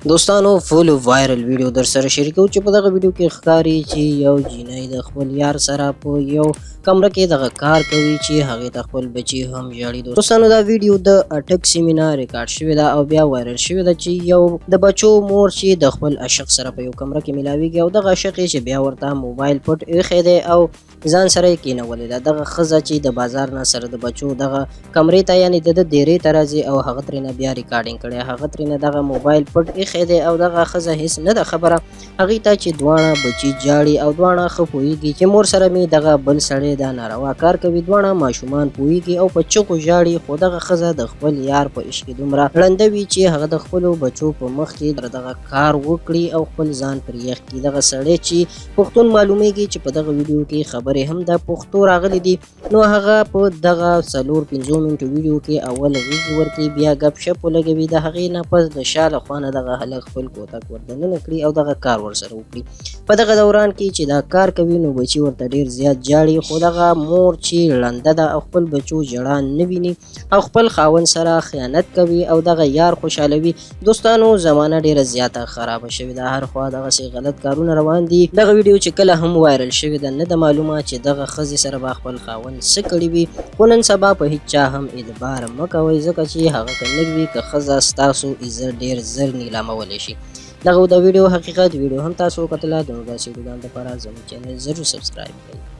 دوستانو فول وایرل ویډیو در سره شریکو چې په دغه ویډیو کې ښکاري چې یو جینۍ د خپل یار سره په یو کمره کې دغه کار کوي چې هغې ته خپل بچي هم ژاړي. دوستانو دا ویډیو د اټک سیمې نه ریکارډ شوې ده او بیا وایرل شوې ده چې یو د بچو مور چې د خپل عاشق سره په یو کمره کې ملاویږي او دغه عاشق چې بیا ورته موبایل پټ ایښی دی او ځان سره یې کېنولی ده. دغه ښځه چې د بازار نه سره د بچو دغه کمرې ته یعنې د دیرې ته راځي او هغه ترېنه بیا ریکارډینګ کړی، هغه ترېنه دغه موبایل پټ ایښی دی او دغه ښځه هیڅ نه ده خبره هغې ته چې دواړه بچي جاړي او دواړه ښه پوهېږي چې مور سره مې دغه بل سړی دا ناروا کار کوي. دواړه ماشومان پوهېږي او په چغو ژاړي، خو دغه ښځه د خپل یار په عشق کې دومره ړنده وي چې هغه د خپلو بچو په مخ کې دغه کار وکړي او خپل ځان پرې یخ کړي. دغه سړی چې پښتون معلومیږي چې په دغه ویډیو کې خبرې هم د پښتو راغلي دي، نو هغه په دغه 4-5 منټو ویډیو کې اول غېږ ورکوي، بیا ګپ شپ ولګوي، د هغې نه پس د شا له خوا نه دغه هلک خپل کوتک وردننه کړي او دغه کار ورسره وکړي. په دغه دوران کې چې دا کار کوي نو بچي ورته ډېر زیات جاړي، خو دغه مور چې ړنده ده او خپل بچو ژړا نه ویني او خپل خاوند سره خیانت کوي او دغه یار خوشحالوي. دوستانو زمانه ډېره زیاته خرابه شوې ده، هر خوا دغسې غلط کارونه روان دي. دغه ویډیو چې کله هم وایرل شوې ده نه ده معلومه چې دغه ښځې سره به خپل خاوند څه کړي وي، خو نن سبا په هېڅ چا هم اعتبار مه کوئ، ځکه چې هغه که نه وي که ښځه ستاسو عزت ډېر زر نیلامولی شي. دغه د ویډیو حقیقت ویډیو هم تاسو وکتله، د نور داسې ویډیوګانو لپاره زموږ چینل ضرور سبسکرایب کړئ.